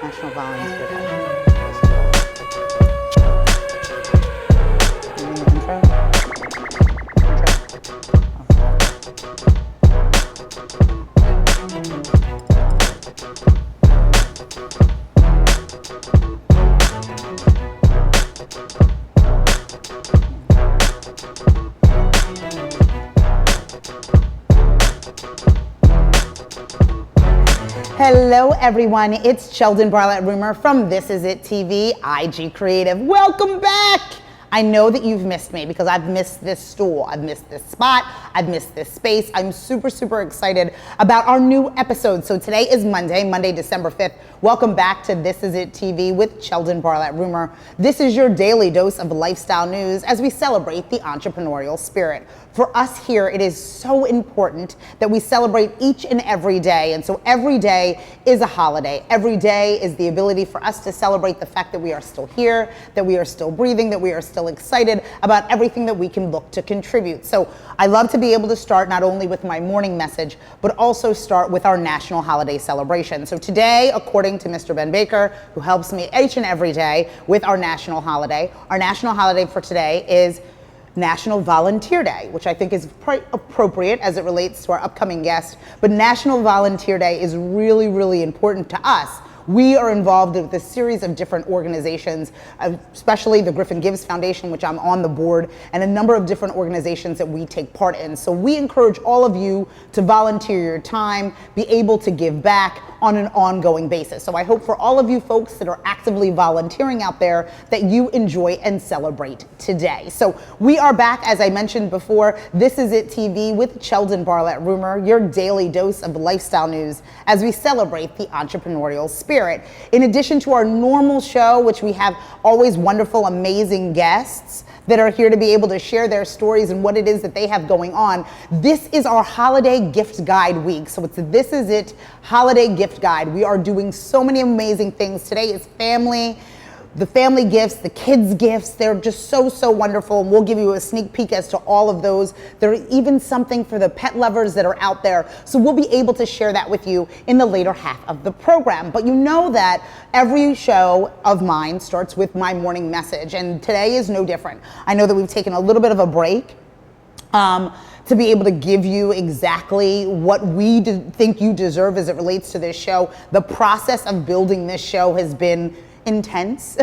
National Volunteer Day. Intro? Hello everyone, it's Cheldin Barlatt Rumer from This Is It TV, IG Creative. Welcome back! I know that you've missed me because I've missed this stool, I've missed this spot, I've missed this space. I'm super excited about our new episode. So today is Monday, December 5th. Welcome back to This Is It TV with Cheldin Barlatt Rumer. This is your daily dose of lifestyle news as we celebrate the entrepreneurial spirit. For us here, it is so important that we celebrate each and every day. And so every day is a holiday. Every day is the ability for us to celebrate the fact that we are still here, that we are still breathing, that we are still excited about everything that we can look to contribute. So I love to be able to start not only with my morning message, but also start with our national holiday celebration. So today, according to Mr. Ben Baker, who helps me each and every day with our national holiday for today is National Volunteer Day, which I think is quite appropriate as it relates to our upcoming guest. But National Volunteer Day is really important to us. We are involved with a series of different organizations, especially the Griffin Gives Foundation, which I'm on the board, and a number of different organizations that we take part in. So we encourage all of you to volunteer your time, be able to give back on an ongoing basis. So I hope for all of you folks that are actively volunteering out there that you enjoy and celebrate today. So we are back, as I mentioned before, This Is It TV with Cheldin Barlatt Rumer, your daily dose of lifestyle news as we celebrate the entrepreneurial spirit. In addition to our normal show, which we have always wonderful, amazing guests that are here to be able to share their stories and what it is that they have going on. This is our holiday gift guide week. So it's This Is It holiday gift guide. We are doing so many amazing things. Today is the family gifts, the kids gifts. They're just so wonderful. And we'll give you a sneak peek as to all of those. There's even something for the pet lovers that are out there. So we'll be able to share that with you in the later half of the program. But you know that every show of mine starts with my morning message. And today is no different. I know that we've taken a little bit of a break to be able to give you exactly what we think you deserve as it relates to this show. The process of building this show has been intense,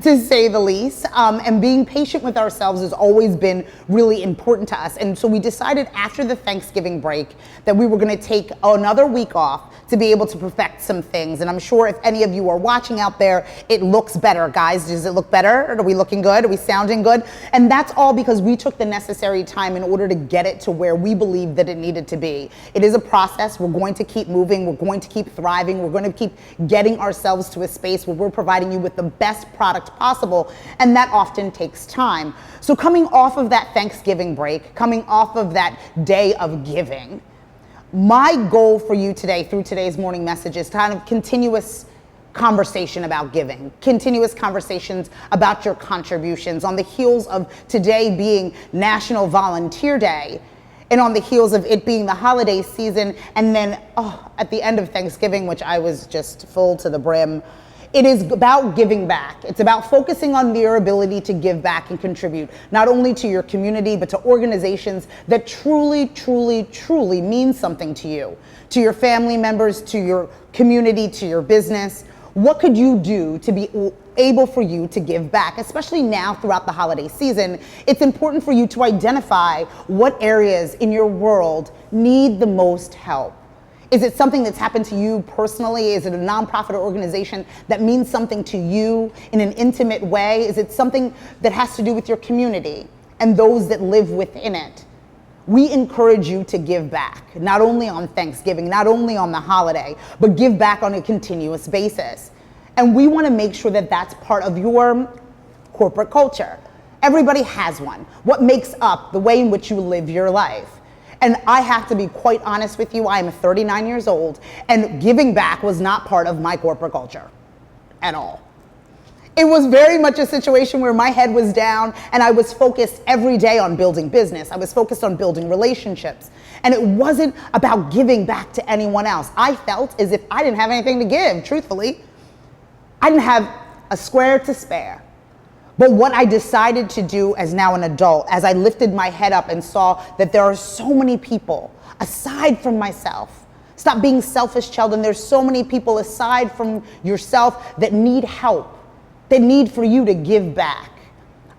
to say the least, and being patient with ourselves has always been really important to us. And so we decided after the Thanksgiving break that we were going to take another week off to be able to perfect some things. And I'm sure if any of you are watching out there, it looks better. Guys, does it look better? Are we looking good? Are we sounding good? And that's all because we took the necessary time in order to get it to where we believe that it needed to be. It is a process. We're going to keep moving. We're going to keep thriving. We're going to keep getting ourselves to a space where we're providing you with the best product possible, and that often takes time. So coming off of that Thanksgiving break, coming off of that day of giving, my goal for you today through today's morning message is kind of continuous conversation about giving, continuous conversations about your contributions on the heels of today being National Volunteer Day. And on the heels of it being the holiday season, and then at the end of Thanksgiving, which I was just full to the brim, it is about giving back. It's about focusing on your ability to give back and contribute, not only to your community, but to organizations that truly mean something to you, to your family members, to your community, to your business. What could you do to be able for you to give back, especially now throughout the holiday season? It's important for you to identify what areas in your world need the most help. Is it something that's happened to you personally? Is it a nonprofit or organization that means something to you in an intimate way? Is it something that has to do with your community and those that live within it? We encourage you to give back, not only on Thanksgiving, not only on the holiday, but give back on a continuous basis. And we want to make sure that that's part of your corporate culture. Everybody has one. What makes up the way in which you live your life? And I have to be quite honest with you, I am 39 years old, and giving back was not part of my corporate culture at all. It was very much a situation where my head was down and I was focused every day on building business. I was focused on building relationships. And it wasn't about giving back to anyone else. I felt as if I didn't have anything to give, truthfully. I didn't have a square to spare. But what I decided to do as now an adult, as I lifted my head up and saw that there are so many people aside from myself. Stop being selfish, Cheldin. There's so many people aside from yourself that need help, that need for you to give back.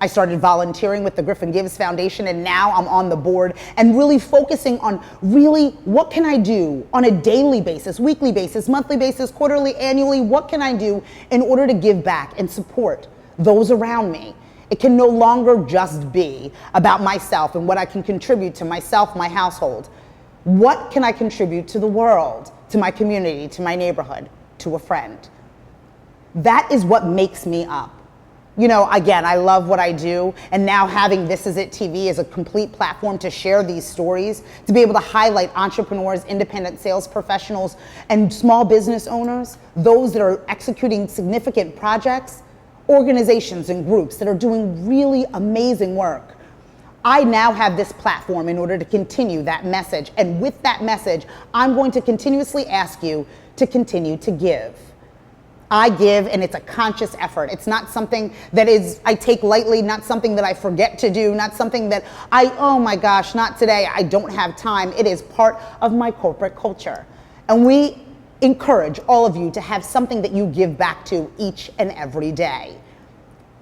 I started volunteering with the Griffin Gives Foundation, and now I'm on the board and really focusing on really what can I do on a daily basis, weekly basis, monthly basis, quarterly, annually, what can I do in order to give back and support those around me. It can no longer just be about myself and what I can contribute to myself, my household. What can I contribute to the world, to my community, to my neighborhood, to a friend? That is what makes me up. You know, again, I love what I do, and now having This Is It TV as a complete platform to share these stories, to be able to highlight entrepreneurs, independent sales professionals, and small business owners, those that are executing significant projects, organizations and groups that are doing really amazing work. I now have this platform in order to continue that message, and with that message, I'm going to continuously ask you to continue to give. I give, and it's a conscious effort. It's not something that I take lightly, not something that I forget to do, not something that oh my gosh, not today, I don't have time. It is part of my corporate culture. And we encourage all of you to have something that you give back to each and every day.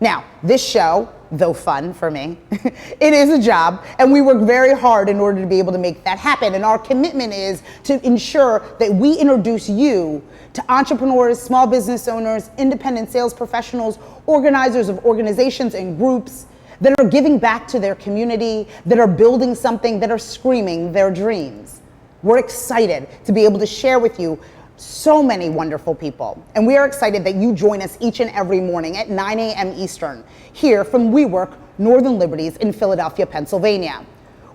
Now, this show, though fun for me, it is a job, and we work very hard in order to be able to make that happen. And our commitment is to ensure that we introduce you to entrepreneurs, small business owners, independent sales professionals, organizers of organizations and groups that are giving back to their community, that are building something, that are screaming their dreams. We're excited to be able to share with you so many wonderful people. And we are excited that you join us each and every morning at 9 a.m. Eastern here from WeWork Northern Liberties in Philadelphia, Pennsylvania.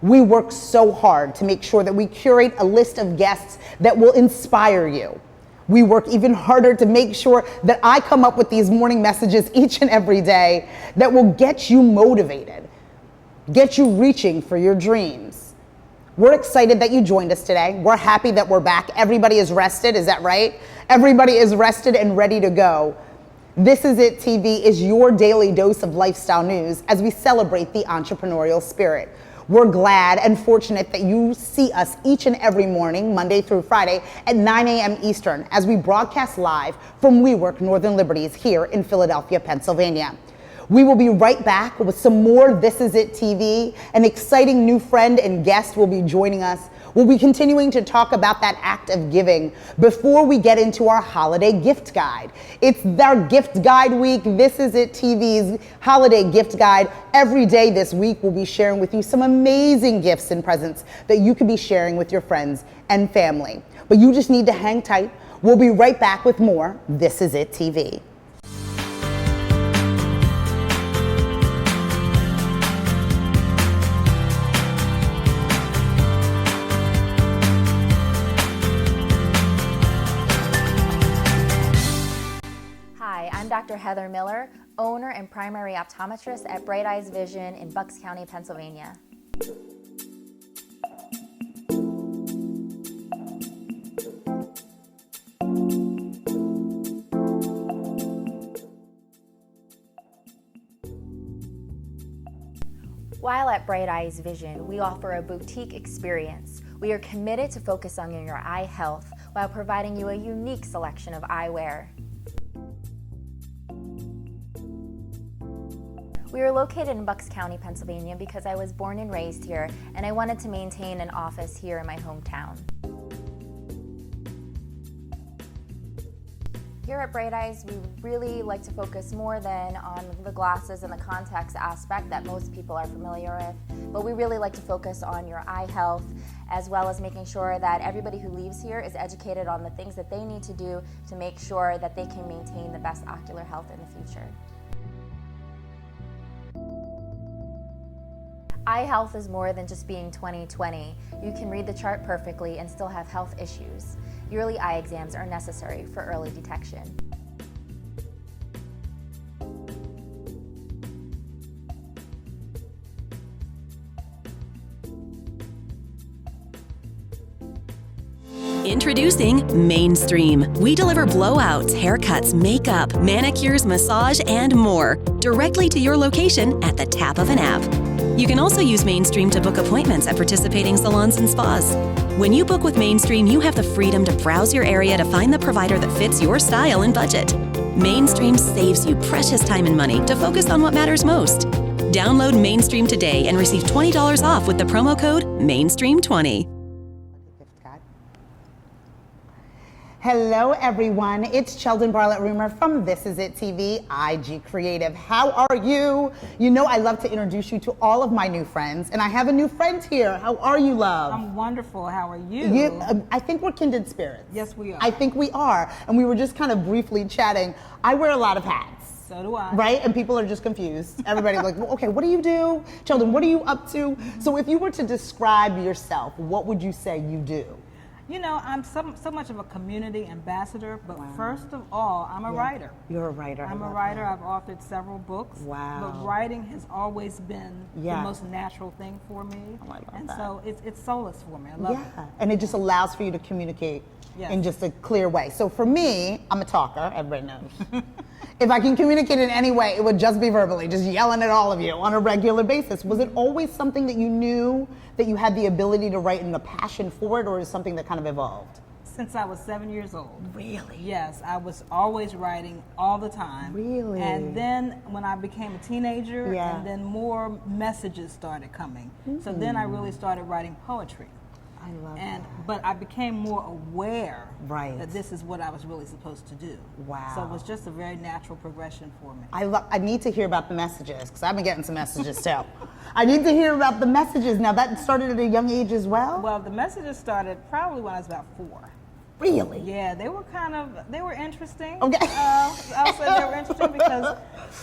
We work so hard to make sure that we curate a list of guests that will inspire you. We work even harder to make sure that I come up with these morning messages each and every day that will get you motivated, get you reaching for your dreams. We're excited that you joined us today. We're happy that we're back. Everybody is rested, is that right? Everybody is rested and ready to go. This Is It TV is your daily dose of lifestyle news as we celebrate the entrepreneurial spirit. We're glad and fortunate that you see us each and every morning, Monday through Friday at 9 a.m. Eastern as we broadcast live from WeWork Northern Liberties here in Philadelphia, Pennsylvania. We will be right back with some more This Is It TV. An exciting new friend and guest will be joining us. We'll be continuing to talk about that act of giving before we get into our holiday gift guide. It's our gift guide week. This Is It TV's holiday gift guide. Every day this week, we'll be sharing with you some amazing gifts and presents that you could be sharing with your friends and family. But you just need to hang tight. We'll be right back with more This Is It TV. I'm Dr. Heather Miller, owner and primary optometrist at Bright Eyes Vision in Bucks County, Pennsylvania. While at Bright Eyes Vision, we offer a boutique experience. We are committed to focus on your eye health while providing you a unique selection of eyewear. We are located in Bucks County, Pennsylvania because I was born and raised here, and I wanted to maintain an office here in my hometown. Here at Bright Eyes, we really like to focus more than on the glasses and the contacts aspect that most people are familiar with, but we really like to focus on your eye health, as well as making sure that everybody who leaves here is educated on the things that they need to do to make sure that they can maintain the best ocular health in the future. Eye health is more than just being 20/20. You can read the chart perfectly and still have health issues. Yearly eye exams are necessary for early detection. Introducing Mainstream. We deliver blowouts, haircuts, makeup, manicures, massage, and more directly to your location at the tap of an app. You can also use Mainstream to book appointments at participating salons and spas. When you book with Mainstream, you have the freedom to browse your area to find the provider that fits your style and budget. Mainstream saves you precious time and money to focus on what matters most. Download Mainstream today and receive $20 off with the promo code MAINSTREAM20. Hello, everyone. It's Cheldin Barlatt Rumer from This Is It TV, IG Creative. How are you? You know I love to introduce you to all of my new friends, and I have a new friend here. How are you, love? I'm wonderful. How are you? I think we're kindred spirits. Yes, we are. I think we are. And we were just kind of briefly chatting. I wear a lot of hats. So do I. Right? And people are just confused. Everybody's like, well, okay, what do you do? Cheldin, what are you up to? So if you were to describe yourself, what would you say you do? You know, I'm so much of a community ambassador, but first of all, I'm a writer. You're a writer. I'm a writer. That. I've authored several books. Wow. But writing has always been the most natural thing for me. Oh, I love and that. So it's solace for me. I love it. And it just allows for you to communicate in just a clear way. So for me, I'm a talker, everybody knows. If I can communicate in any way, it would just be verbally, just yelling at all of you on a regular basis. Was it always something that you knew that you had the ability to write and a passion for it, or is it something that kind of evolved? Since I was 7 years old. Really? Yes, I was always writing all the time. Really? And then when I became a teenager, and then more messages started coming. So then I really started writing poetry. I love that. But I became more aware that this is what I was really supposed to do. Wow. So it was just a very natural progression for me. I need to hear about the messages, because I've been getting some messages too. I need to hear about the messages. Now that started at a young age as well? Well, the messages started probably when I was about 4. Really? Yeah, they were interesting. Okay. I'll say they were interesting because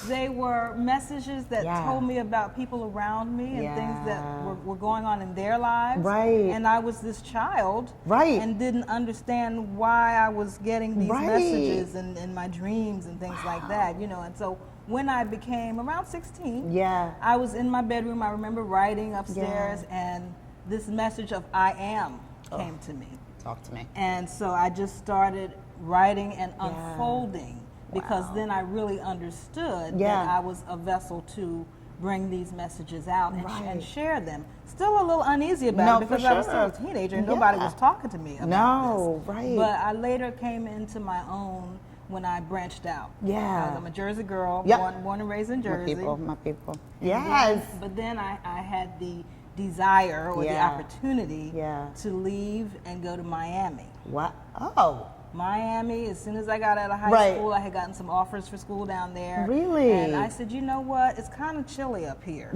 they were messages that told me about people around me and things that were going on in their lives. Right. And I was this child. Right. And didn't understand why I was getting these messages in my dreams and things like that, you know. And so when I became around 16, I was in my bedroom. I remember writing upstairs and this message of I am came to me. Talk to me. And so I just started writing and unfolding because then I really understood that I was a vessel to bring these messages out and share them. Still a little uneasy about it because I was still a teenager and nobody was talking to me about this. But I later came into my own when I branched out. I'm a Jersey girl, born and raised in Jersey. My people. Yes. But then I had the desire or the opportunity to leave and go to Miami. What? Oh. Miami, as soon as I got out of high school, I had gotten some offers for school down there. Really? And I said, you know what? It's kind of chilly up here.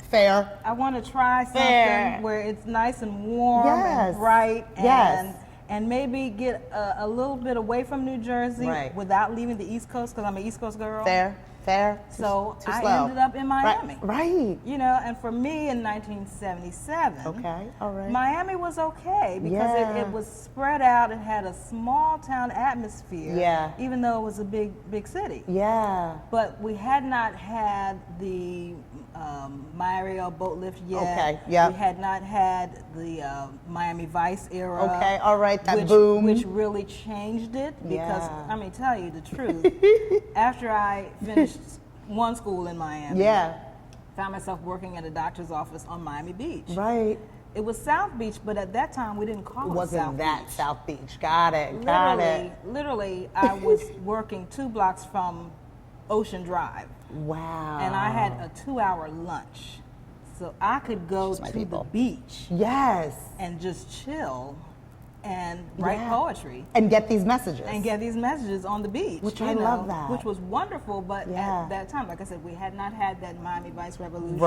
Fair. I want to try something where it's nice and warm and bright and maybe get a little bit away from New Jersey without leaving the East Coast because I'm an East Coast girl. Fair. So I ended up in Miami. Right. You know, and for me in 1977, Miami was okay because it was spread out. It had a small town atmosphere, even though it was a big city. But we had not had the Mario boat lift yet. We had not had the Miami Vice era. That boom. Which really changed it because, I mean, tell you the truth, after I finished one school in Miami, found myself working at a doctor's office on Miami Beach. It was South Beach, but at that time we didn't call it South Beach. South Beach. Got it. Literally, I was working 2 blocks from Ocean Drive. Wow. And I had a 2-hour lunch. So I could go to the beach. And just chill and write poetry. And get these messages. On the beach. Which I love that. Which was wonderful, but at that time, like I said, we had not had that Miami Vice Revolution.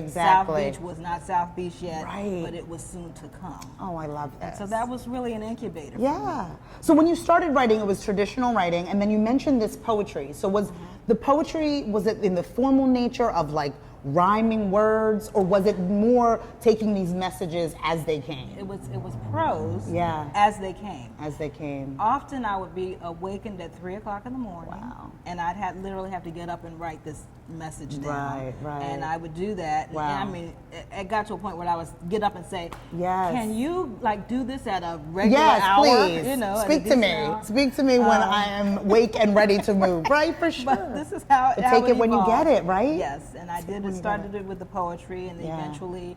South Beach was not South Beach yet, but it was soon to come. Oh, I love that. So that was really an incubator for me. So when you started writing, it was traditional writing, and then you mentioned this poetry. So was the poetry, was it in the formal nature of like rhyming words, or was it more taking these messages as they came? It was prose as they came. Often I would be awakened at 3 o'clock in the morning, and I'd literally have to get up and write this message down. Right, right. And I would do that. Wow. And I mean, it got to a point where I would get up and say, yes, can you like do this at a regular yes, hour? please. You know, Speak to me. hour? Speak to me when I am awake and ready to move. Right, for sure. But this is how take it when you evolved. get it, right? Yes, and I did. It started it with the poetry, and eventually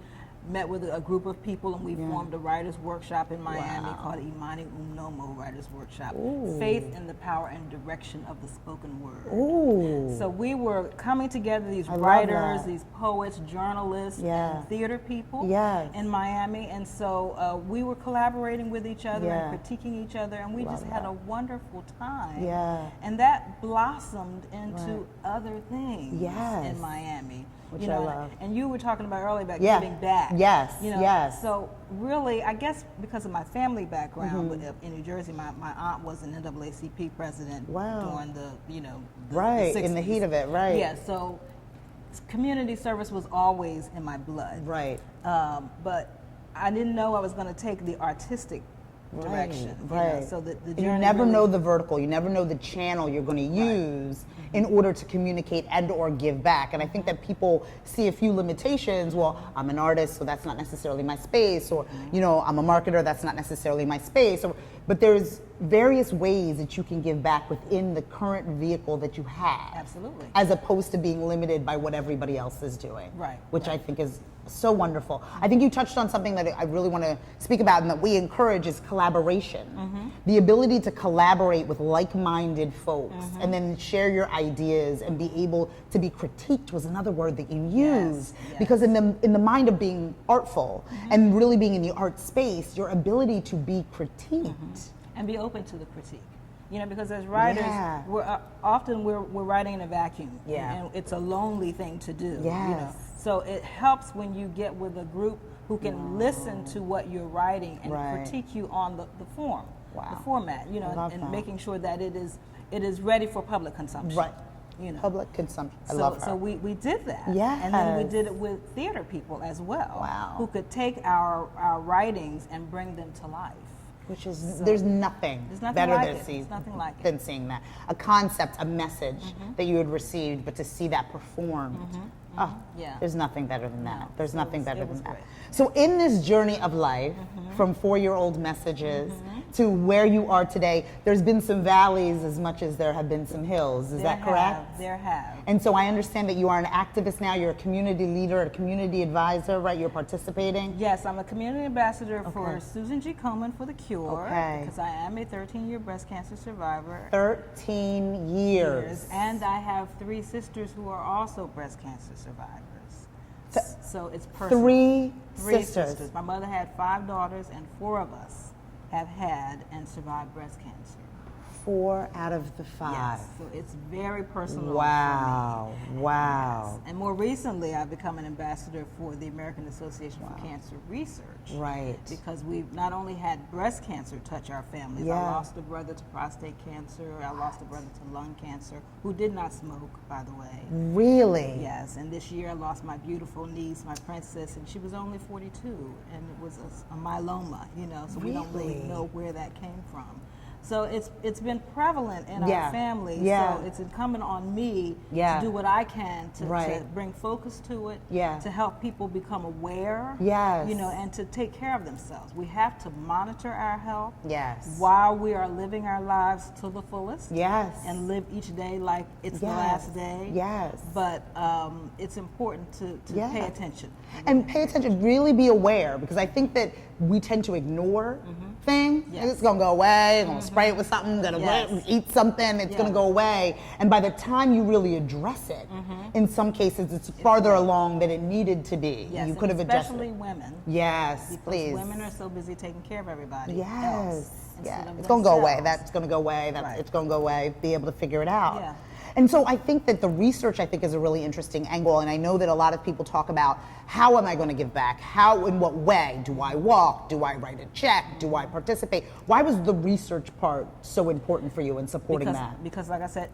met with a group of people, and we formed a writers' workshop in Miami called Imani Unomo Writers' Workshop. Ooh. Faith in the power and direction of the spoken word. Ooh. So we were coming together, these I love writers, that. these poets, journalists, and theater people in Miami, and so we were collaborating with each other and critiquing each other, and we just had a wonderful time. Yeah. And that blossomed into other things in Miami. Which I love. And you were talking about earlier about giving back. Yes, you know, yes. So really, I guess because of my family background in New Jersey, my aunt was an NAACP president during the, right, the 60s. in the heat of it, right. Yeah, so community service was always in my blood. Right. But I didn't know I was going to take the artistic direction. Right. You know, so the And journey you never really, know the vertical. You never know the channel you're going to use in order to communicate and or give back. And I think that people see a few limitations. Well, I'm an artist, so that's not necessarily my space. Or, I'm a marketer, that's not necessarily my space. But there's various ways that you can give back within the current vehicle that you have. Absolutely. As opposed to being limited by what everybody else is doing. Right. Which I think is so wonderful. I think you touched on something that I really want to speak about and that we encourage is collaboration. The ability to collaborate with like-minded folks and then share your ideas and be able to be critiqued was another word that you used. Yes. Because in the mind of being artful and really being in the art space, your ability to be critiqued. And be open to the critique. Because as writers, we're writing in a vacuum. And it's a lonely thing to do. Yes. So it helps when you get with a group who can listen to what you're writing and critique you on the form, the format, and making sure that it is ready for public consumption. Right. Public consumption. I love her. So we did that. Yes. And then we did it with theater people as well. Wow. Who could take our writings and bring them to life. Which is, there's nothing better than seeing that. A concept, a message that you had received, but to see that performed. There's nothing better than that. There's nothing better than that. Great. So in this journey of life, from 4-year-old messages to where you are today, there's been some valleys as much as there have been some hills. Is that correct? There have. And so I understand that you are an activist now. You're a community leader, a community advisor, right? You're participating? Yes, I'm a community ambassador for Susan G. Komen for the Cure. Because I am a 13-year breast cancer survivor. 13 years. And I have 3 sisters who are also breast cancer survivors. So it's personal. 3 Three sisters. My mother had 5 daughters, and 4 of us have had and survived breast cancer. 4 out of the 5. Yes, so it's very personal. Wow, for me. wow. Yes. And more recently, I've become an ambassador for the American Association for Cancer Research. Right. Because we've not only had breast cancer touch our families. I lost a brother to prostate cancer. I lost a brother to lung cancer, who did not smoke, by the way. Really? Yes, and this year I lost my beautiful niece, my princess, and she was only 42, and it was a myeloma, so we don't really know where that came from. So it's been prevalent in our family. So it's incumbent on me to do what I can to bring focus to it, to help people become aware, and to take care of themselves. We have to monitor our health while we are living our lives to the fullest, and live each day like it's the last day. But it's important to pay attention. And pay attention, really be aware, because I think that we tend to ignore things. It's going to go away, I'm going to spray it with something, going to eat something, it's going to go away. And by the time you really address it, in some cases it's farther along than it needed to be. You could have addressed it. Especially women. Yes, because please. women are so busy taking care of everybody Yes. else. It's going to go away. That's going to go away. It's going to go away. Be able to figure it out. And so I think that the research, is a really interesting angle, and I know that a lot of people talk about, how am I going to give back? How, in what way? Do I walk? Do I write a check? Do I participate? Why was the research part so important for you in supporting that? Because like I said,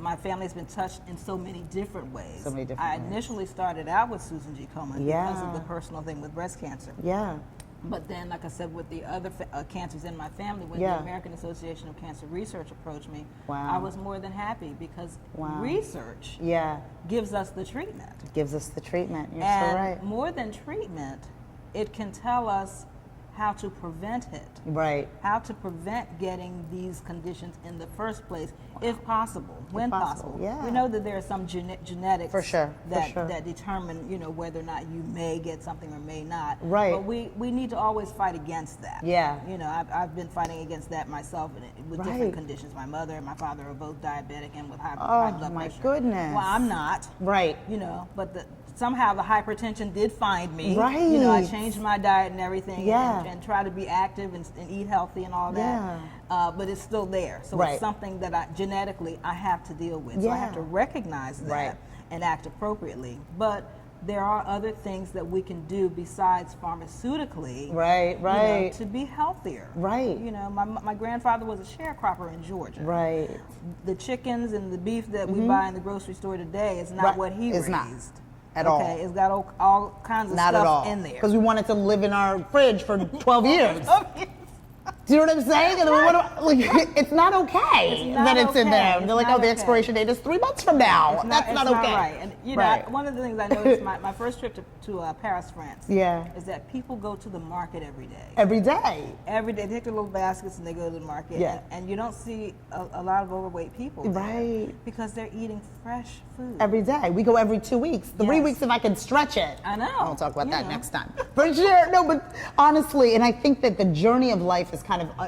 my family's been touched in so many different ways. I initially started out with Susan G. Komen because of the personal thing with breast cancer. But then, like I said, with the other cancers in my family, when the American Association of Cancer Research approached me, I was more than happy because research gives us the treatment. Gives us the treatment. You're and so right. More than treatment, it can tell us how to prevent it. Right. How to prevent getting these conditions in the first place, if possible, when possible. Yeah. We know that there are some genetics that determine, whether or not you may get something or may not. Right. But we need to always fight against that. Yeah. I've been fighting against that myself with different conditions. My mother and my father are both diabetic and with high blood pressure. Oh my goodness. Well, I'm not. Right. But somehow the hypertension did find me. Right. I changed my diet and everything and try to be active and eat healthy and all that. But it's still there. So it's something that genetically I have to deal with. So I have to recognize that and act appropriately. But there are other things that we can do besides pharmaceutically to be healthier. Right. My grandfather was a sharecropper in Georgia. Right. The chickens and the beef that we buy in the grocery store today is not what he raised. Not. At all. Okay, it's got all kinds of stuff in there. Because we want it to live in our fridge for 12 years. Do you know what I'm saying? And it's not okay that it's in there. They're like, the expiration date is 3 months from now. That's not okay. Right. And one of the things I noticed my first trip to Paris, France, is that people go to the market every day. Every day. Every day. They take their little baskets and they go to the market. Yeah. And you don't see a lot of overweight people there. Right. Because they're eating fresh food. Every day. We go every 2 weeks. 3 weeks if I can stretch it. I know. I'll talk about that next time. For sure. No, but honestly, and I think that the journey of life is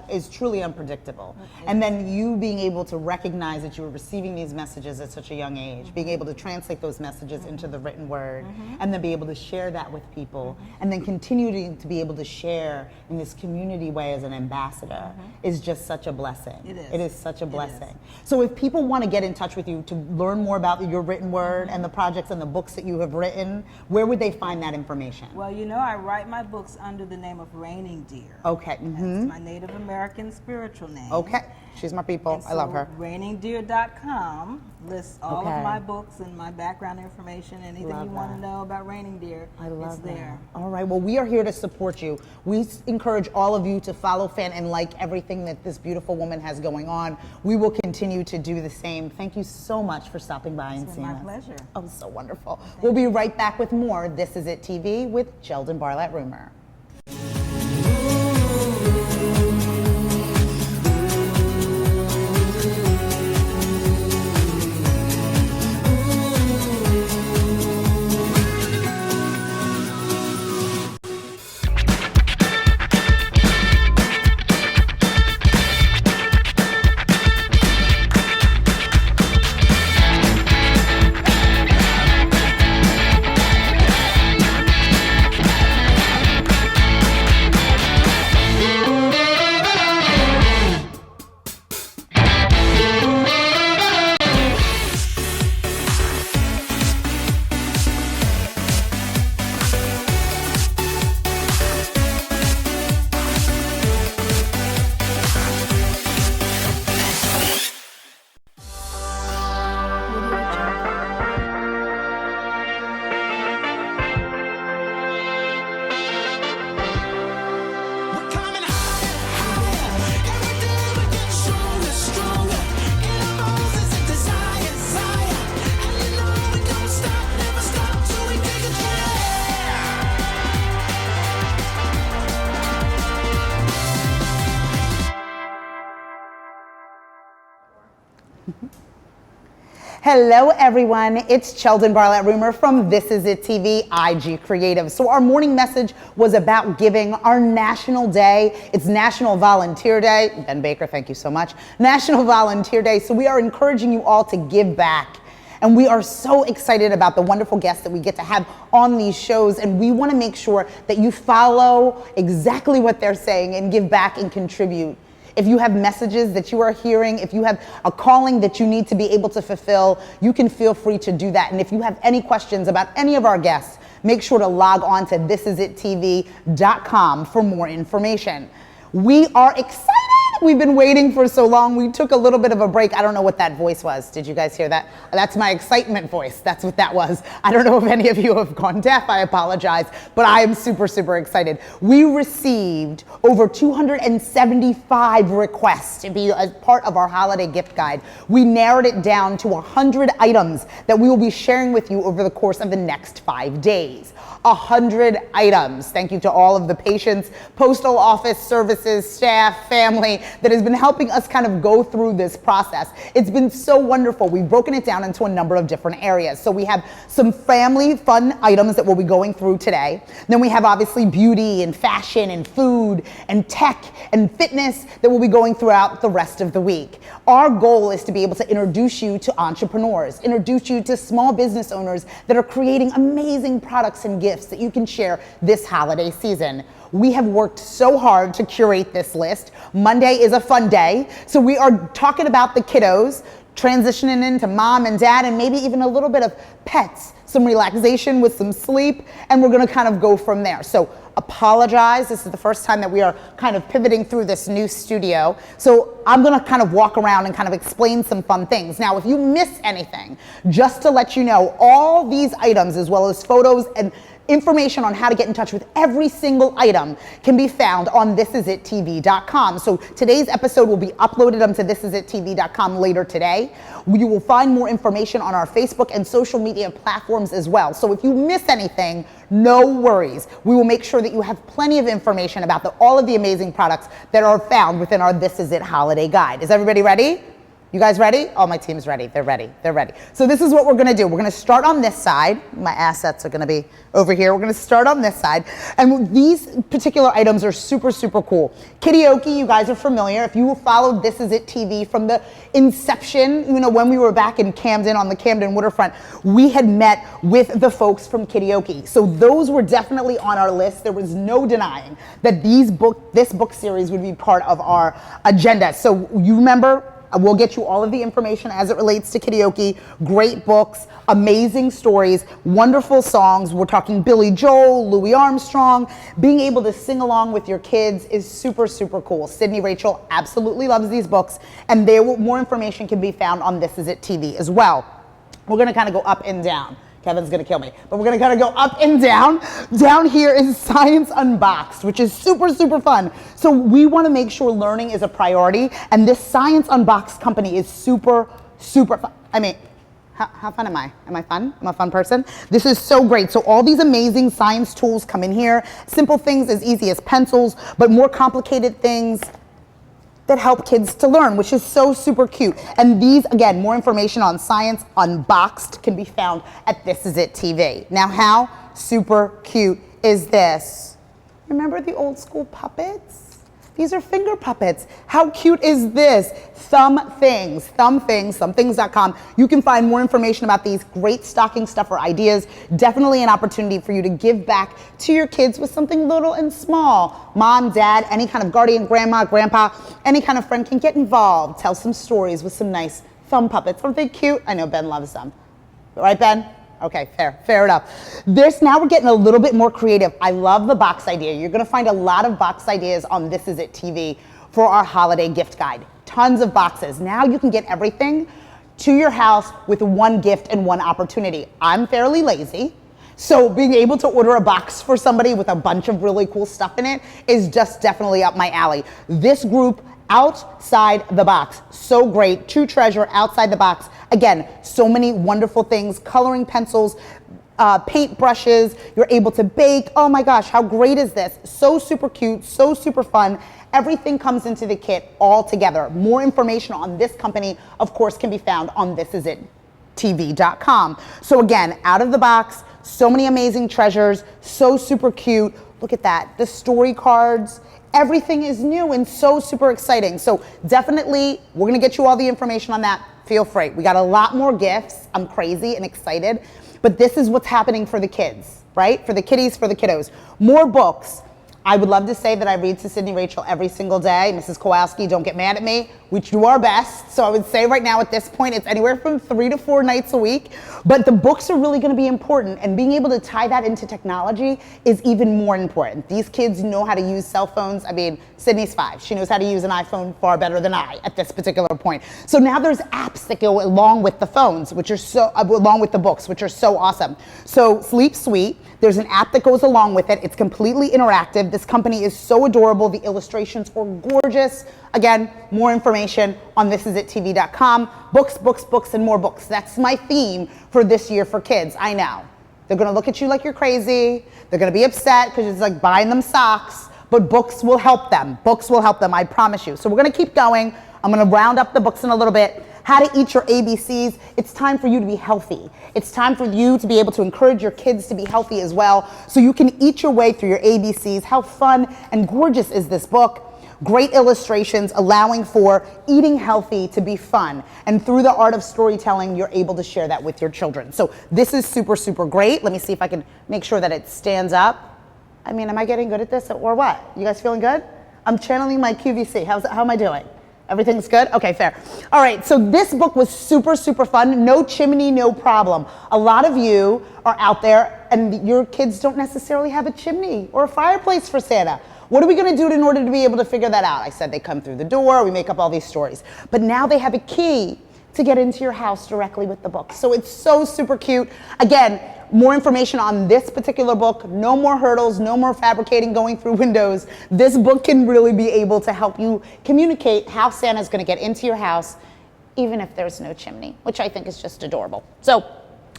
is truly unpredictable. And then you being able to recognize that you were receiving these messages at such a young age, being able to translate those messages into the written word, and then be able to share that with people, and then continuing to be able to share in this community way as an ambassador is just such a blessing. It is. It is such a blessing. So if people want to get in touch with you to learn more about your written word and the projects and the books that you have written, where would they find that information? Well, I write my books under the name of Raining Deer. Okay. That's my Native American spiritual name. Okay. She's my people. And I love her. RainingDeer.com lists all of my books and my background information. Anything you want to know about Raining Deer, it's there. All right. Well, we are here to support you. We encourage all of you to follow, fan, and like everything that this beautiful woman has going on. We will continue to do the same. Thank you so much for stopping by and seeing us. My pleasure. Oh, so wonderful. We'll be right back with more This Is It TV with Cheldin Barlatt Rumer. Hello everyone, it's Cheldin Barlatt Rumer from This Is It TV, IG Creative. So our morning message was about giving. Our national day, it's National Volunteer Day. Ben Baker, thank you so much. National Volunteer Day, so we are encouraging you all to give back. And we are so excited about the wonderful guests that we get to have on these shows, and we want to make sure that you follow exactly what they're saying and give back and contribute. If you have messages that you are hearing, if you have a calling that you need to be able to fulfill, you can feel free to do that. And if you have any questions about any of our guests, make sure to log on to thisisittv.com for more information. We are excited We've been waiting for so long. We took a little bit of a break. I don't know what that voice was. Did you guys hear that? That's my excitement voice. That's what that was. I don't know if any of you have gone deaf. I apologize, but I am super, super excited. We received over 275 requests to be a part of our holiday gift guide. We narrowed it down to 100 items that we will be sharing with you over the course of the next 5 days. 100 items. Thank you to all of the patients, postal office services, staff, family that has been helping us kind of go through this process. It's been so wonderful. We've broken it down into a number of different areas. So we have some family fun items that we'll be going through today. Then we have obviously beauty and fashion and food and tech and fitness that we'll be going throughout the rest of the week. Our goal is to be able to introduce you to entrepreneurs, introduce you to small business owners that are creating amazing products and gifts that you can share this holiday season. We have worked so hard to curate this list. Monday is a fun day, so we are talking about the kiddos, transitioning into mom and dad, and maybe even a little bit of pets, some relaxation with some sleep, and we're gonna kind of go from there. So apologize, this is the first time that we are kind of pivoting through this new studio. So I'm gonna kind of walk around and kind of explain some fun things. Now, if you miss anything, just to let you know, all these items, as well as photos and information on how to get in touch with every single item, can be found on thisisittv.com. So today's episode will be uploaded onto thisisittv.com later today. You will find more information on our Facebook and social media platforms as well. So if you miss anything, no worries. We will make sure that you have plenty of information about all of the amazing products that are found within our This Is It holiday guide. Is everybody ready? You guys ready? Oh, my team's ready. They're ready. They're ready. So this is what we're gonna do. We're gonna start on this side. My assets are gonna be over here. We're gonna start on this side. And these particular items are super, super cool. Karaoke, you guys are familiar. If you followed This Is It TV from the inception, you know, when we were back in Camden on the Camden waterfront, we had met with the folks from karaoke. So those were definitely on our list. There was no denying that this book series would be part of our agenda. So you remember, we'll get you all of the information as it relates to karaoke. Great books, amazing stories, wonderful songs. We're talking Billy Joel, Louis Armstrong. Being able to sing along with your kids is super, super cool. Sydney Rachel absolutely loves these books, and more information can be found on This Is It TV as well. We're gonna kind of go up and down. Kevin's gonna kill me, but we're gonna kind of go up and down. Down here is Science Unboxed, which is super, super fun. So we wanna make sure learning is a priority, and this Science Unboxed company is super, super fun. I mean, how fun am I? Am I fun? I'm a fun person? This is so great. So all these amazing science tools come in here. Simple things as easy as pencils, but more complicated things that help kids to learn, which is so super cute. And these, again, more information on Science Unboxed can be found at This Is It TV. Now, how super cute is this? Remember the old school puppets? These are finger puppets. How cute is this? Somethings.com. You can find more information about these great stocking stuffer ideas. Definitely an opportunity for you to give back to your kids with something little and small. Mom, dad, any kind of guardian, grandma, grandpa, any kind of friend can get involved. Tell some stories with some nice thumb puppets. Aren't they cute? I know Ben loves them. Right, Ben? Okay, fair enough. Now we're getting a little bit more creative. I love the box idea. You're gonna find a lot of box ideas on This Is It TV for our holiday gift guide. Tons of boxes. Now you can get everything to your house with one gift and one opportunity. I'm fairly lazy, so being able to order a box for somebody with a bunch of really cool stuff in it is just definitely up my alley. This group, outside the box, so great. True treasure, outside the box. Again, so many wonderful things, coloring pencils, paint brushes, you're able to bake. Oh my gosh, how great is this? So super cute, so super fun. Everything comes into the kit all together. More information on this company, of course, can be found on thisisittv.com. So again, out of the box, so many amazing treasures, so super cute. Look at that, the story cards. Everything is new and so super exciting. So definitely, we're gonna get you all the information on that. Feel free. We got a lot more gifts. I'm crazy and excited, but this is what's happening for the kids, right? For the kiddies, for the kiddos. More books, I would love to say that I read to Sydney Rachel every single day. Mrs. Kowalski, don't get mad at me. We do our best. So I would say right now at this point, it's anywhere from 3 to 4 nights a week. But the books are really going to be important. And being able to tie that into technology is even more important. These kids know how to use cell phones. I mean, Sydney's 5. She knows how to use an iPhone far better than I at this particular point. So now there's apps that go along with the phones, which are along with the books, which are so awesome. So Sleep Sweet, there's an app that goes along with it. It's completely interactive. This company is so adorable. The illustrations are gorgeous. Again, more information on thisisit.tv.com. Books, books, books, and more books. That's my theme for this year for kids. I know. They're going to look at you like you're crazy. They're going to be upset because it's like buying them socks. But books will help them. Books will help them, I promise you. So we're going to keep going. I'm going to round up the books in a little bit. How to eat your ABCs. It's time for you to be healthy. It's time for you to be able to encourage your kids to be healthy as well, so you can eat your way through your ABCs. How fun and gorgeous is this book? Great illustrations allowing for eating healthy to be fun. And through the art of storytelling, you're able to share that with your children. So this is super, super great. Let me see if I can make sure that it stands up. I mean, am I getting good at this or what? You guys feeling good? I'm channeling my QVC. How am I doing? Everything's good? Okay, fair. All right, so this book was super, super fun. No chimney, no problem. A lot of you are out there and your kids don't necessarily have a chimney or a fireplace for Santa. What are we gonna do in order to be able to figure that out? I said they come through the door, we make up all these stories. But now they have a key to get into your house directly with the book. So it's so super cute. Again, more information on this particular book, no more hurdles, no more fabricating going through windows. This book can really be able to help you communicate how Santa's gonna get into your house, even if there's no chimney, which I think is just adorable. So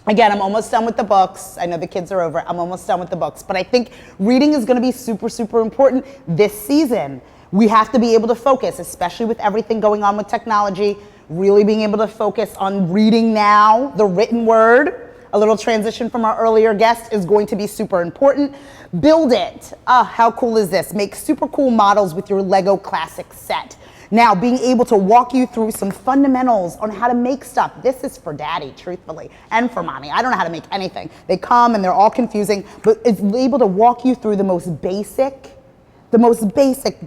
again, I'm almost done with the books. I know the kids are over, I'm almost done with the books, but I think reading is gonna be super, super important this season. We have to be able to focus, especially with everything going on with technology, really being able to focus on reading now, the written word. A little transition from our earlier guest is going to be super important. Build it. How cool is this? Make super cool models with your Lego Classic set. Now, being able to walk you through some fundamentals on how to make stuff. This is for daddy, truthfully, and for mommy. I don't know how to make anything. They come and they're all confusing, but it's able to walk you through the most basic,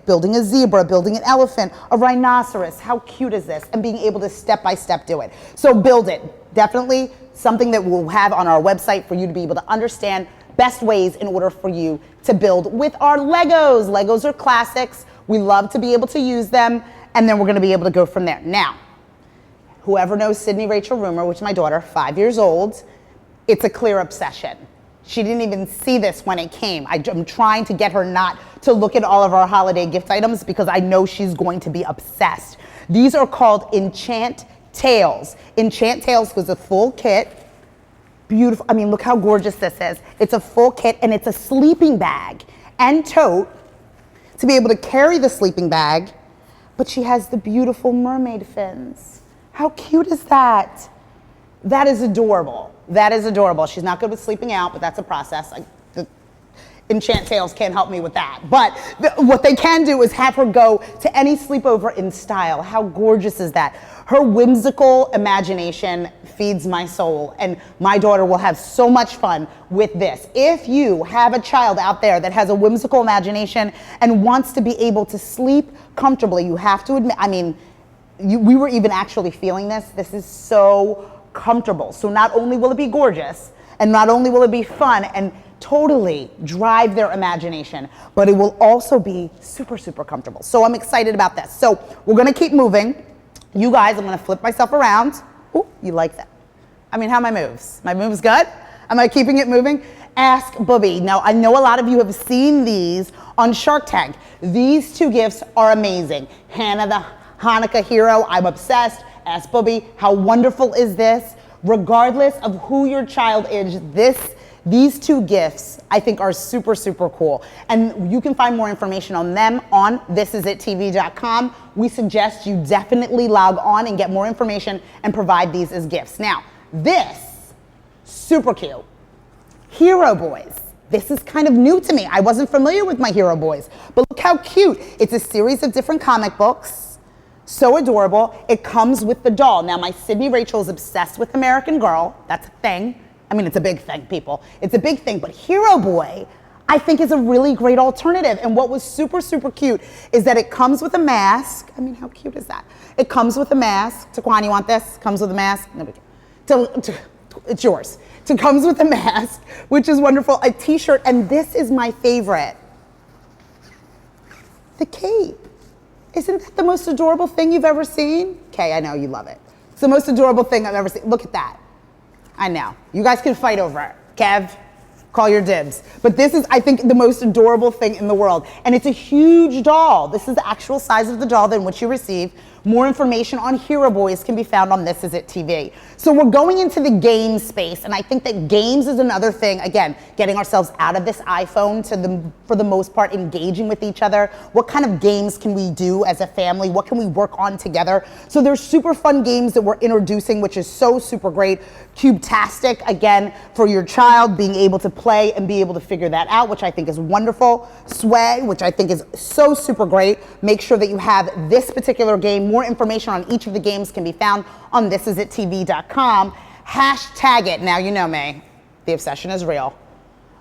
building a zebra, building an elephant, a rhinoceros. How cute is this? And being able to step-by-step do it. So build it. Definitely something that we'll have on our website for you to be able to understand best ways in order for you to build with our Legos. Legos are classics. We love to be able to use them, and then we're gonna be able to go from there. Now, whoever knows Sydney Rachel Rumer, which is my daughter, 5 years old, it's a clear obsession. She didn't even see this when it came. I'm trying to get her not to look at all of our holiday gift items because I know she's going to be obsessed. These are called Enchant Tales. Enchant Tales was a full kit. Beautiful. I mean, look how gorgeous this is. It's a full kit and it's a sleeping bag and tote to be able to carry the sleeping bag, but she has the beautiful mermaid fins. How cute is that? That is adorable. That is adorable. She's not good with sleeping out, but that's a process. The Enchant Tales can't help me with that. But what they can do is have her go to any sleepover in style. How gorgeous is that? Her whimsical imagination feeds my soul, and my daughter will have so much fun with this. If you have a child out there that has a whimsical imagination and wants to be able to sleep comfortably, you have to admit, I mean, we were even actually feeling this. This is so comfortable. So not only will it be gorgeous, and not only will it be fun and totally drive their imagination, but it will also be super, super comfortable. So I'm excited about this. So we're gonna keep moving. You guys, I'm gonna flip myself around. Ooh, you like that. I mean, how are my moves? My moves good? Am I keeping it moving? Ask Booby. Now, I know a lot of you have seen these on Shark Tank. These two gifts are amazing. Hannah, the Hanukkah hero, I'm obsessed. Ask Booby, how wonderful is this? Regardless of who your child is, these two gifts I think are super, super cool. And you can find more information on them on thisisit.tv.com. We suggest you definitely log on and get more information and provide these as gifts. Now, this, super cute. Hero Boys. This is kind of new to me. I wasn't familiar with my Hero Boys, but look how cute. It's a series of different comic books. So adorable. It comes with the doll. Now, my Sydney Rachel is obsessed with American Girl. That's a thing. I mean, it's a big thing, people. It's a big thing, but Hero Boy, I think is a really great alternative. And what was super, super cute is that it comes with a mask. I mean, how cute is that? It comes with a mask. Taquan, you want this? Comes with a mask? No, it's yours. It comes with a mask, which is wonderful. A t-shirt, and this is my favorite. The cape. Isn't that the most adorable thing you've ever seen? Kay, I know you love it. It's the most adorable thing I've ever seen. Look at that. I know. You guys can fight over it. Kev, call your dibs. But this is, I think, the most adorable thing in the world. And it's a huge doll. This is the actual size of the doll in which you receive. More information on Hero Boys can be found on This Is It TV. So we're going into the game space, and I think that games is another thing, again, getting ourselves out of this iPhone to for the most part, engaging with each other. What kind of games can we do as a family? What can we work on together? So there's super fun games that we're introducing, which is so super great. Cubetastic, again, for your child, being able to play and be able to figure that out, which I think is wonderful. Sway, which I think is so super great. Make sure that you have this particular game. More information on each of the games can be found on thisisitTV.com. Hashtag it. Now you know me. The obsession is real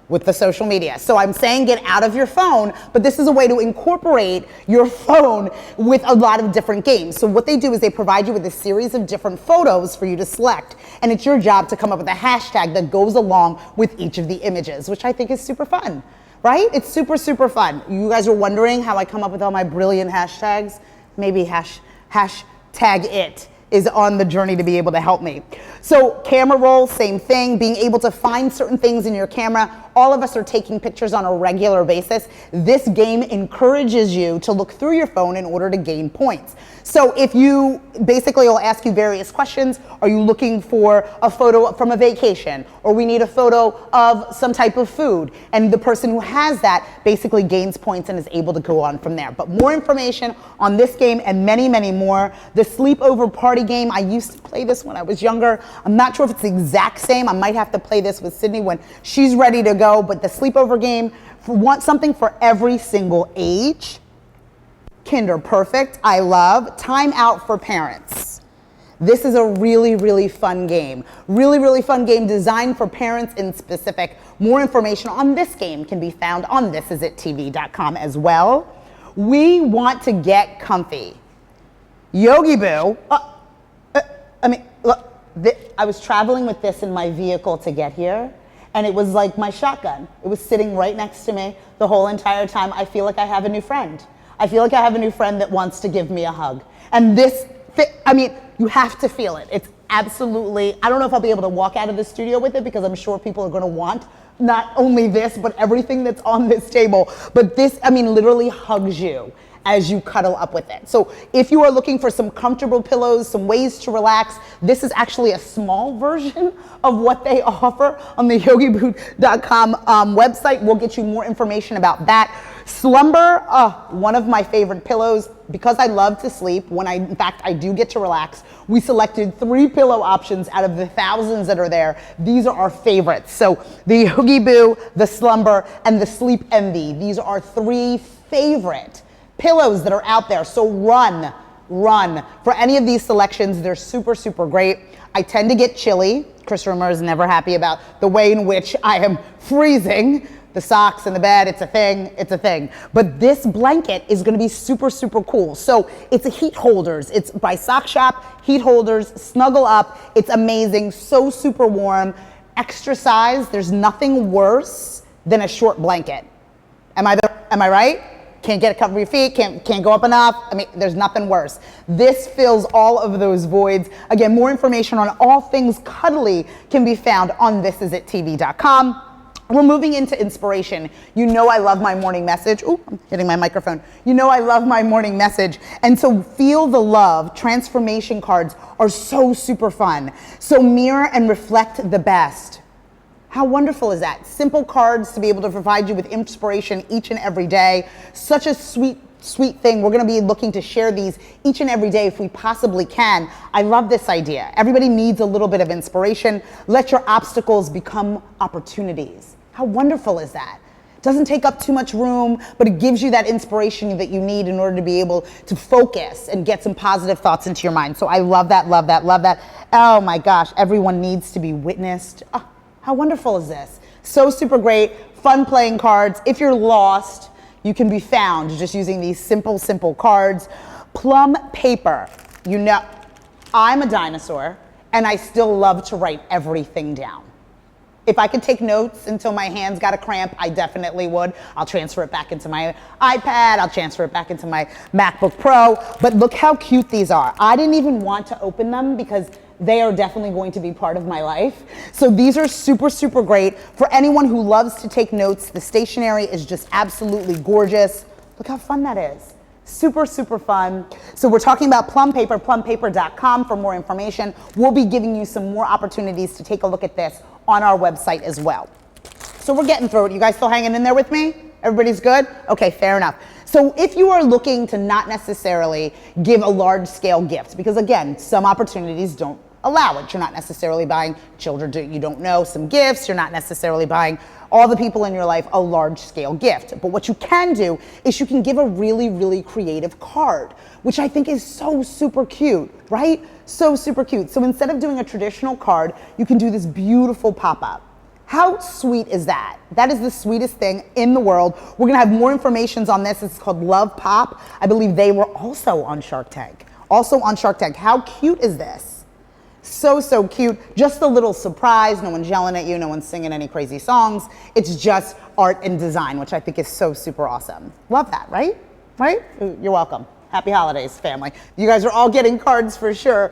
with the social media. So I'm saying get out of your phone, but this is a way to incorporate your phone with a lot of different games. So what they do is they provide you with a series of different photos for you to select, and it's your job to come up with a hashtag that goes along with each of the images, which I think is super fun, right? It's super, super fun. You guys are wondering how I come up with all my brilliant hashtags? Maybe hashtag it is on the journey to be able to help me. So camera roll, same thing, being able to find certain things in your camera. All of us are taking pictures on a regular basis. This game encourages you to look through your phone in order to gain points. So if you, basically it'll ask you various questions. Are you looking for a photo from a vacation? Or we need a photo of some type of food. And the person who has that basically gains points and is able to go on from there. But more information on this game and many, many more. The sleepover party game, I used to play this when I was younger. I'm not sure if it's the exact same. I might have to play this with Sydney when she's ready to go. But the sleepover game, want something for every single age. Kinder Perfect, I love. Time Out for Parents. This is a really, really fun game. Really, really fun game designed for parents in specific. More information on this game can be found on thisisitTV.com as well. We want to get comfy. Yogi Boo, look, I was traveling with this in my vehicle to get here, and it was like my shotgun. It was sitting right next to me the whole entire time. I feel like I have a new friend. I feel like I have a new friend that wants to give me a hug. And this, you have to feel it. It's absolutely, I don't know if I'll be able to walk out of the studio with it because I'm sure people are gonna want not only this, but everything that's on this table. But this, literally hugs you as you cuddle up with it. So if you are looking for some comfortable pillows, some ways to relax, this is actually a small version of what they offer on the yogiboo.com website. We'll get you more information about that. Slumber, one of my favorite pillows. Because I love to sleep, in fact I do get to relax, we selected 3 pillow options out of the thousands that are there. These are our favorites. So the Yogi Boo, the Slumber, and the Sleep Envy. These are 3 favorite pillows that are out there. So run for any of these selections. They're super, super great. I tend to get chilly. Chris Rumer is never happy about the way in which I am freezing. The socks in the bed, it's a thing. But this blanket is gonna be super, super cool. So it's a heat holders. It's by Sock Shop, heat holders, snuggle up. It's amazing, so super warm. Extra size, there's nothing worse than a short blanket. Am I right? Can't get it cover your feet, can't go up enough. There's nothing worse. This fills all of those voids. Again, more information on all things cuddly can be found on thisisitTV.com. We're moving into inspiration. You know I love my morning message. Ooh, I'm hitting my microphone. You know I love my morning message. And so Feel the Love transformation cards are so super fun. So mirror and reflect the best. How wonderful is that? Simple cards to be able to provide you with inspiration each and every day. Such a sweet thing. We're gonna be looking to share these each and every day if we possibly can. I love this idea. Everybody needs a little bit of inspiration. Let your obstacles become opportunities. How wonderful is that? It doesn't take up too much room, but it gives you that inspiration that you need in order to be able to focus and get some positive thoughts into your mind. So I love that, love that, love that. Oh my gosh, everyone needs to be witnessed. Oh, how wonderful is this? So super great. fun playing cards. If you're lost, you can be found just using these simple cards. Plum paper. You know, I'm a dinosaur and I still love to write everything down. If I could take notes until my hands got a cramp, I definitely would. I'll transfer it back into my iPad. I'll transfer it back into my MacBook Pro. But look how cute these are. I didn't even want to open them because they are definitely going to be part of my life. So these are super great for anyone who loves to take notes. The stationery is just absolutely gorgeous. Look how fun that is. Super fun. So we're talking about plum paper, plumpaper.com for more information. We'll be giving you some more opportunities to take a look at this on our website as well. So we're getting through it. You guys still hanging in there with me? Everybody's good? Okay, fair enough. So if you are looking to not necessarily give a large scale gift, because again, some opportunities don't allow it. You're not necessarily buying children you don't know some gifts. You're not necessarily buying all the people in your life a large scale gift. But what you can do is you can give a really creative card, which I think is so super cute, right? So super cute. So instead of doing a traditional card, you can do this beautiful pop-up. How sweet is that? That is the sweetest thing in the world. We're gonna have more information on this. It's called Love Pop. I believe they were also on Shark Tank. How cute is this? So cute. Just a little surprise. No one's yelling at you. No one's singing any crazy songs. It's just art and design, which I think is so super awesome. Love that, right? Right? You're welcome. Happy holidays, family. You guys are all getting cards for sure.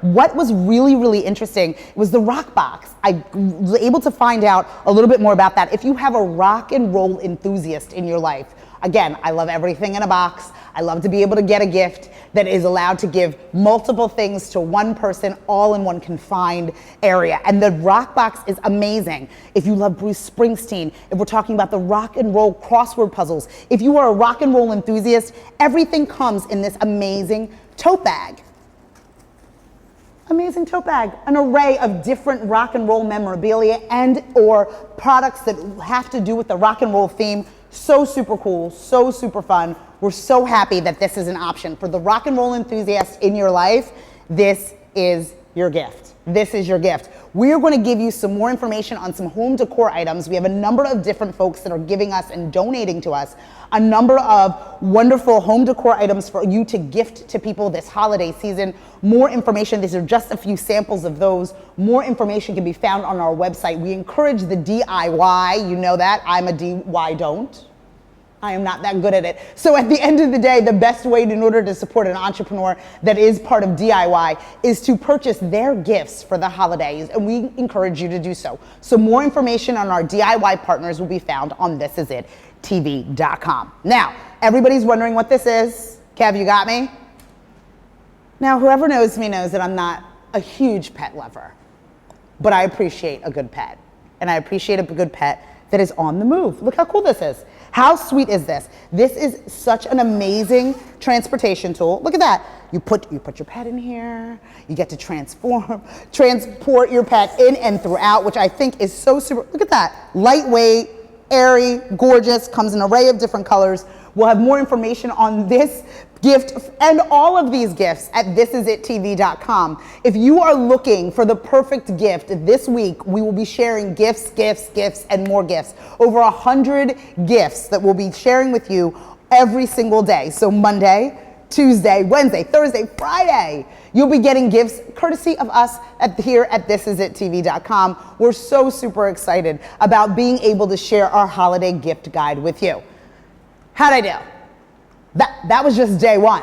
What was really interesting was the rock box. I was able to find out a little bit more about that. If you have a rock and roll enthusiast in your life, again, I love everything in a box. I love to be able to get a gift that is allowed to give multiple things to one person all in one confined area. And the rock box is amazing. If you love Bruce Springsteen, if we're talking about the rock and roll crossword puzzles, if you are a rock and roll enthusiast, everything comes in this amazing tote bag. Amazing tote bag, an array of different rock and roll memorabilia and or products that have to do with the rock and roll theme. So super cool, so super fun. We're so happy that this is an option for the rock and roll enthusiast in your life. This is your gift. This is your gift. We're going to give you some more information on some home decor items. We have a number of different folks that are giving us and donating to us a number of wonderful home decor items for you to gift to people this holiday season. More information, these are just a few samples of those. More information can be found on our website. We encourage the DIY. You know that. I'm a DIY don't. I am not that good at it. So at the end of the day, the best way in order to support an entrepreneur that is part of DIY is to purchase their gifts for the holidays, and we encourage you to do so. So more information on our DIY partners will be found on thisisItTV.com. Now, everybody's wondering what this is. Kev, you got me? Now, whoever knows me knows that I'm not a huge pet lover, but I appreciate a good pet, and I appreciate a good pet that is on the move. Look how cool this is. How sweet is this? This is such an amazing transportation tool. Look at that. You put your pet in here. You get to transport your pet in and throughout, which I think is so super. Look at that. Lightweight, airy, gorgeous, comes in an array of different colors. We'll have more information on this gift and all of these gifts at thisisItTV.com. If you are looking for the perfect gift this week, we will be sharing gifts, and more gifts. Over 100 gifts that we'll be sharing with you every single day. So Monday, Tuesday, Wednesday, Thursday, Friday, you'll be getting gifts courtesy of us here at thisisItTV.com. We're so super excited about being able to share our holiday gift guide with you. How'd I do? That was just day one.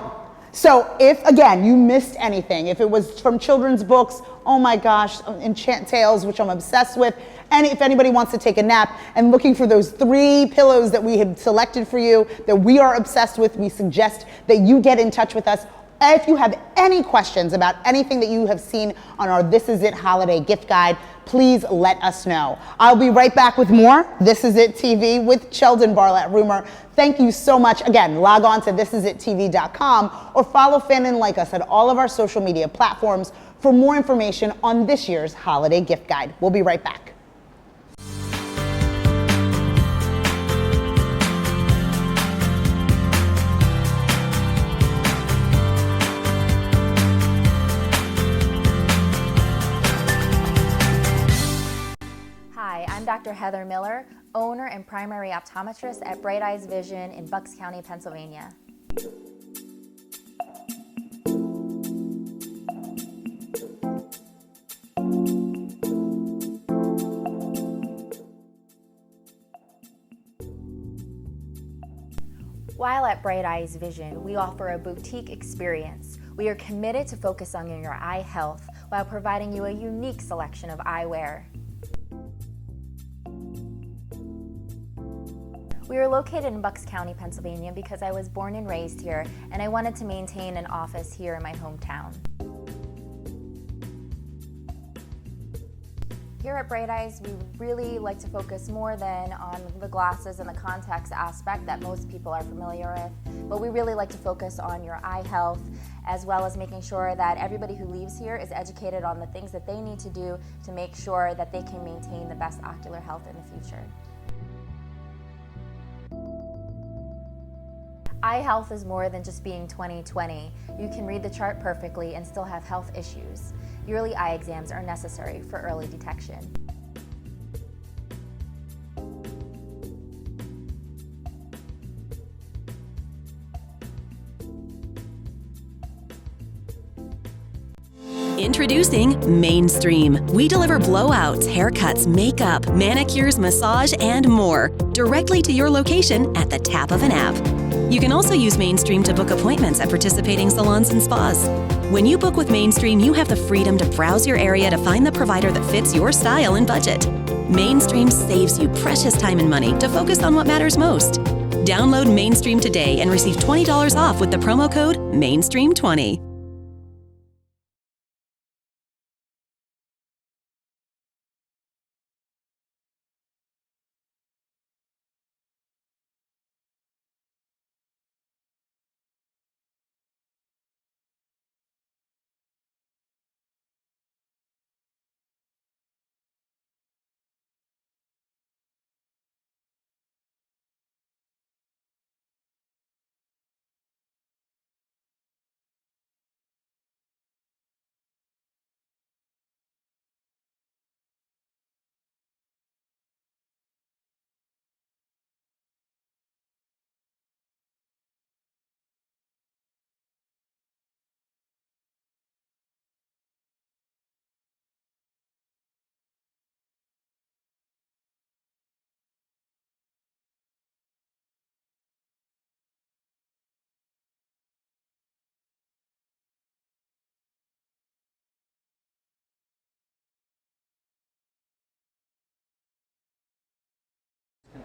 So if, again, you missed anything, if it was from children's books, oh my gosh, Enchant Tales, which I'm obsessed with, and if anybody wants to take a nap and looking for those 3 pillows that we have selected for you, that we are obsessed with, we suggest that you get in touch with us. If you have any questions about anything that you have seen on our This Is It holiday gift guide, please let us know. I'll be right back with more This Is It TV with Cheldin Barlatt Rumer. Thank you so much. Again, log on to thisisItTV.com or follow, fan, and like us at all of our social media platforms for more information on this year's holiday gift guide. We'll be right back. Hi, I'm Dr. Heather Miller, owner and primary optometrist at Bright Eyes Vision in Bucks County, Pennsylvania. While at Bright Eyes Vision, we offer a boutique experience. We are committed to focus on your eye health while providing you a unique selection of eyewear. We are located in Bucks County, Pennsylvania because I was born and raised here, and I wanted to maintain an office here in my hometown. Here at Bright Eyes, we really like to focus more than on the glasses and the contacts aspect that most people are familiar with, but we really like to focus on your eye health, as well as making sure that everybody who leaves here is educated on the things that they need to do to make sure that they can maintain the best ocular health in the future. Eye health is more than just being 20/20. You can read the chart perfectly and still have health issues. Yearly eye exams are necessary for early detection. Introducing Mainstream. We deliver blowouts, haircuts, makeup, manicures, massage, and more directly to your location at the tap of an app. You can also use Mainstream to book appointments at participating salons and spas. When you book with Mainstream, you have the freedom to browse your area to find the provider that fits your style and budget. Mainstream saves you precious time and money to focus on what matters most. Download Mainstream today and receive $20 off with the promo code MAINSTREAM20.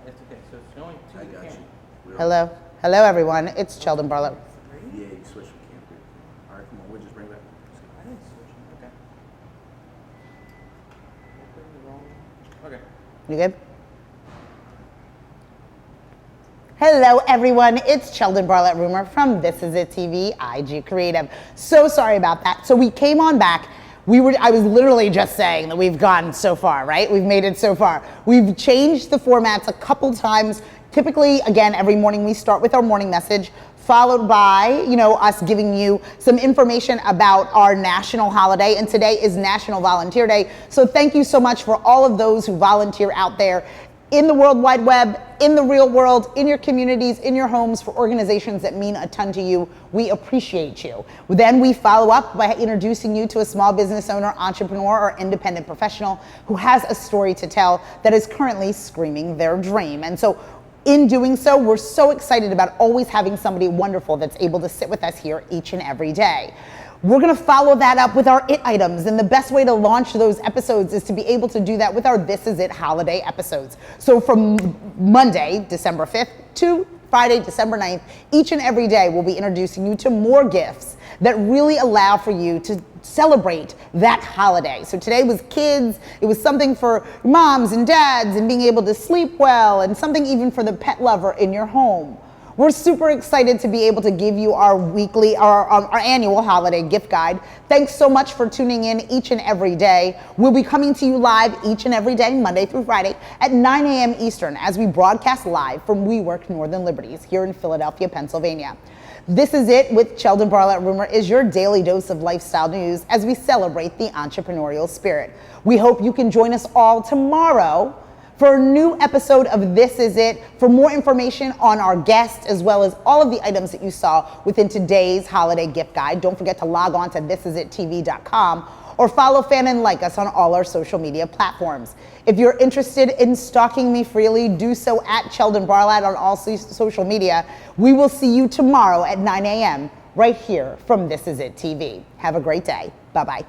It's okay. So it's only two. I got you. Hello. Hello, everyone. It's Cheldin Barlatt. Yeah, you switched from camper. All right, come on. We'll just bring it back. I didn't switch them. Okay. Okay. You good? Hello, everyone. It's Cheldin Barlatt Rumer from This Is It TV, IG Creative. So sorry about that. So we came on back. I was literally just saying that we've gone so far, right? We've made it so far. We've changed the formats a couple times. Typically, again, every morning we start with our morning message, followed by, us giving you some information about our national holiday. And today is National Volunteer Day. So thank you so much for all of those who volunteer out there in the World Wide Web, in the real world, in your communities, in your homes, for organizations that mean a ton to you. We appreciate you. Then we follow up by introducing you to a small business owner, entrepreneur, or independent professional who has a story to tell that is currently screaming their dream. And so in doing so, we're so excited about always having somebody wonderful that's able to sit with us here each and every day. We're gonna follow that up with our IT items, and the best way to launch those episodes is to be able to do that with our This Is It holiday episodes. So from Monday, December 5th to Friday, December 9th, each and every day we'll be introducing you to more gifts that really allow for you to celebrate that holiday. So today was kids, it was something for moms and dads and being able to sleep well, and something even for the pet lover in your home. We're super excited to be able to give you our annual holiday gift guide. Thanks so much for tuning in each and every day. We'll be coming to you live each and every day, Monday through Friday at 9 a.m. Eastern, as we broadcast live from WeWork Northern Liberties here in Philadelphia, Pennsylvania. This Is It with Cheldin Barlatt Rumer is your daily dose of lifestyle news as we celebrate the entrepreneurial spirit. We hope you can join us all tomorrow for a new episode of This Is It. For more information on our guests, as well as all of the items that you saw within today's holiday gift guide, don't forget to log on to thisisItTV.com or follow, fan, and like us on all our social media platforms. If you're interested in stalking me freely, do so at Cheldin Barlatt on all social media. We will see you tomorrow at 9 a.m. right here from This Is It TV. Have a great day. Bye-bye.